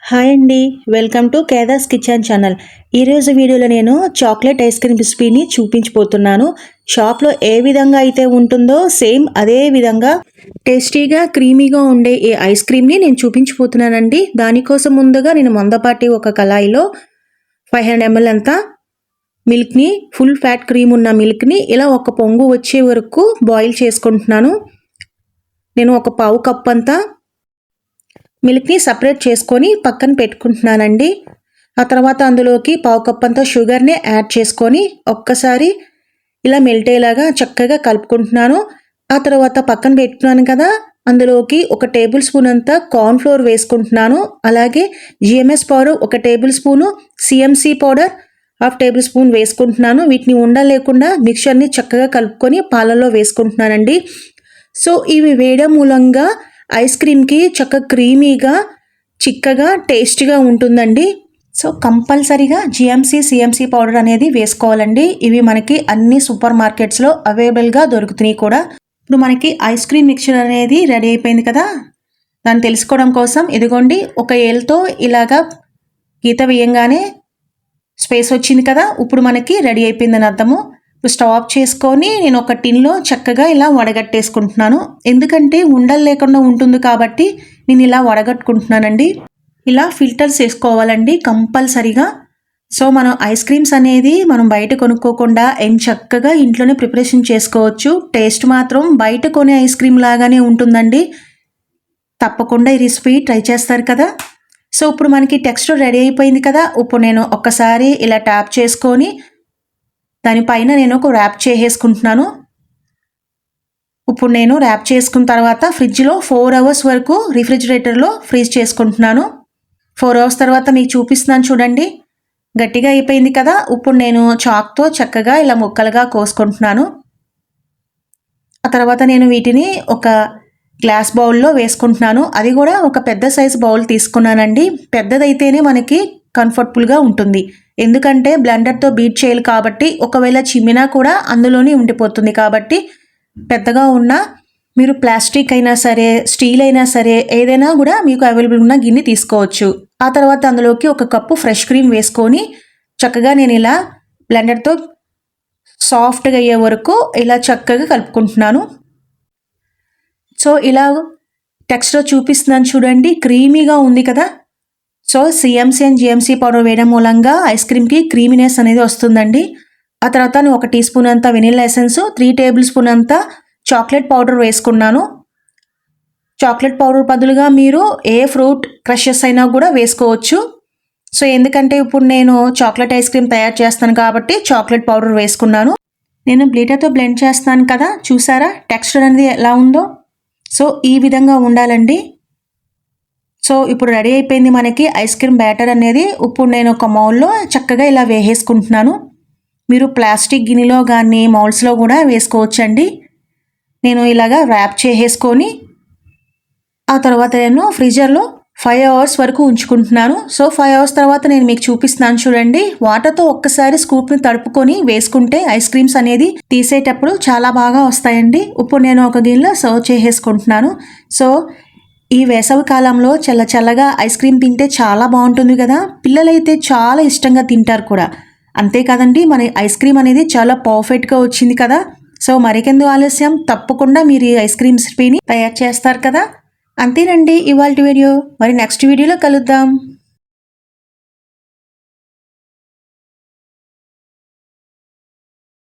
Hi అండి. Welcome to Kedar's kitchen channel. ఈరోజు వీడియోలో నేను చాక్లెట్ ఐస్ క్రీమ్ రెసిపీని చూపించబోతున్నాను. షాప్లో ఏ విధంగా అయితే ఉంటుందో సేమ్ అదే విధంగా టేస్టీగా క్రీమీగా ఉండే ఈ ఐస్ క్రీమ్ని నేను చూపించబోతున్నానండి. దానికోసం ముందుగా నేను మందపాటి ఒక కళాయిలో 500 ml అంతా మిల్క్ని, ఫుల్ ఫ్యాట్ క్రీమ్ ఉన్న మిల్క్ని ఇలా ఒక పొంగు వచ్చే వరకు బాయిల్ చేసుకుంటున్నాను. నేను ఒక పావు కప్ అంతా మిల్క్ని సపరేట్ చేసుకొని పక్కన పెట్టుకుంటున్నానండి. ఆ తర్వాత అందులోకి పావు కప్ అంతా షుగర్ని యాడ్ చేసుకొని ఒక్కసారి ఇలా మెల్ట్ అయ్యేలాగా చక్కగా కలుపుకుంటున్నాను. ఆ తర్వాత పక్కన పెట్టుకున్నాను కదా, అందులోకి ఒక టేబుల్ స్పూన్ అంతా కార్న్ ఫ్లోర్ వేసుకుంటున్నాను. అలాగే GMS powder 1 table spoon, CMC powder 1/2 table spoon వేసుకుంటున్నాను. వీటిని ఉండలేకుండా మిక్చర్ని చక్కగా కలుపుకొని పాలల్లో వేసుకుంటున్నానండి. సో ఇవి వేయడం మూలంగా ఐస్ క్రీమ్కి చక్కగా క్రీమీగా, చిక్కగా, టేస్టీగా ఉంటుందండి. సో కంపల్సరీగా జిఎంసి, సిఎంసి పౌడర్ అనేది వేసుకోవాలండి. ఇవి మనకి అన్ని సూపర్ మార్కెట్స్లో అవైలబుల్గా దొరుకుతున్నాయి కూడా. ఇప్పుడు మనకి ఐస్ క్రీమ్ మిక్చర్ అనేది రెడీ అయిపోయింది కదా, దాన్ని తెలుసుకోవడం కోసం ఇదిగోండి ఒక ఏలుతో ఇలాగా గీత వేయంగానే స్పేస్ వచ్చింది కదా, ఇప్పుడు మనకి రెడీ అయిపోయిందని అర్థము. ఇప్పుడు స్టవ్ ఆఫ్ చేసుకొని నేను ఒక టిన్లో చక్కగా ఇలా వడగట్టేసుకుంటున్నాను. ఎందుకంటే ఉండలు లేకుండా ఉంటుంది కాబట్టి నేను ఇలా వడగట్టుకుంటున్నానండి. ఇలా ఫిల్టర్స్ వేసుకోవాలండి కంపల్సరీగా. సో మనం ఐస్ క్రీమ్స్ అనేది మనం బయట కొనుక్కోకుండా చక్కగా ఇంట్లోనే ప్రిపరేషన్ చేసుకోవచ్చు. టేస్ట్ మాత్రం బయట కొనే ఐస్ క్రీమ్ లాగానే ఉంటుందండి. తప్పకుండా ఈ రెసిపీ ట్రై చేస్తారు కదా. సో ఇప్పుడు మనకి టెక్స్చర్ రెడీ అయిపోయింది కదా. ఇప్పుడు నేను ఒక్కసారి ఇలా ట్యాప్ చేసుకొని దానిపైన నేను ఒక ర్యాప్ చేసేసుకుంటున్నాను. ఇప్పుడు నేను ర్యాప్ చేసుకున్న తర్వాత ఫ్రిడ్జ్లో 4 hours వరకు రిఫ్రిజిరేటర్లో ఫ్రీజ్ చేసుకుంటున్నాను. 4 hours తర్వాత మీకు చూపిస్తున్నాను చూడండి, గట్టిగా అయిపోయింది కదా. ఇప్పుడు నేను చాక్తో చక్కగా ఇలా ముక్కలుగా కోసుకుంటున్నాను. ఆ తర్వాత నేను వీటిని ఒక గ్లాస్ బౌల్లో వేసుకుంటున్నాను. అది కూడా ఒక పెద్ద సైజు బౌల్ తీసుకున్నానండి. పెద్దదైతేనే మనకి కంఫర్టబుల్గా ఉంటుంది. ఎందుకంటే బ్లెండర్తో బీట్ చేయాలి కాబట్టి ఒకవేళ చిమ్మినా కూడా అందులోనే ఉండిపోతుంది. కాబట్టి పెద్దగా ఉన్న మీరు ప్లాస్టిక్ అయినా సరే, స్టీల్ అయినా సరే, ఏదైనా కూడా మీకు అవైలబుల్ ఉన్న గిన్నె తీసుకోవచ్చు. ఆ తర్వాత అందులోకి 1 కప్పు ఫ్రెష్ క్రీమ్ వేసుకొని చక్కగా నేను ఇలా బ్లెండర్తో సాఫ్ట్గా అయ్యే వరకు ఇలా చక్కగా కలుపుకుంటున్నాను. సో ఇలా టెక్స్చర్ చూపిస్తున్నాను చూడండి, క్రీమీగా ఉంది కదా. So CMC and GMC powder వేయడం మూలంగా ఐస్ క్రీమ్కి క్రీమీనెస్ అనేది వస్తుందండి. ఆ తర్వాత నేను 1 టీ స్పూన్ అంతా వెనిల్లా ఎసెన్స్, 3 టేబుల్ స్పూన్ అంతా చాక్లెట్ పౌడర్ వేసుకున్నాను. చాక్లెట్ పౌడర్ బదులుగా మీరు ఏ ఫ్రూట్ క్రషెస్ అయినా కూడా వేసుకోవచ్చు. సో ఎందుకంటే ఇప్పుడు నేను చాక్లెట్ ఐస్ క్రీమ్ తయారు చేస్తాను కాబట్టి చాక్లెట్ పౌడర్ వేసుకున్నాను. నేను బ్లీటర్తో బ్లెండ్ చేస్తాను కదా, చూసారా టెక్స్చర్ అనేది ఎలా ఉందో. సో ఈ విధంగా ఉండాలండి. సో ఇప్పుడు రెడీ అయిపోయింది మనకి ఐస్ క్రీమ్ బ్యాటర్ అనేది. ఇప్పుడు నేను ఒక మౌల్లో చక్కగా ఇలా వేసేసుకుంటున్నాను. మీరు ప్లాస్టిక్ గిన్నెలో కానీ మౌల్స్లో కూడా వేసుకోవచ్చండి. నేను ఇలాగా ర్యాప్ చేసేసుకొని ఆ తర్వాత నేను ఫ్రీజర్లో 5 hours వరకు ఉంచుకుంటున్నాను. సో 5 hours తర్వాత నేను మీకు చూపిస్తున్నాను చూడండి. వాటర్తో ఒక్కసారి స్కూప్ని తడుపుకొని వేసుకుంటే ఐస్ క్రీమ్స్ అనేది తీసేటప్పుడు చాలా బాగా వస్తాయండి. ఇప్పుడు నేను ఒక గిన్నెలో సర్వ్ చేసేసుకుంటున్నాను. సో ఈ వేసవి కాలంలో చల్లగా ఐస్ క్రీమ్ తింటే చాలా బాగుంటుంది కదా. పిల్లలైతే చాలా ఇష్టంగా తింటారు కూడా. అంతే కదండి, మన ఐస్ క్రీమ్ అనేది చాలా పర్ఫెక్ట్గా వచ్చింది కదా. సో మరికెందుకు ఆలస్యం, తప్పకుండా మీరు ఈ ఐస్ క్రీమ్ రెసిపీని తయారు చేస్తారు కదా. అంతేనండి ఇవాల్టి వీడియో. మరి నెక్స్ట్ వీడియోలో కలుద్దాం.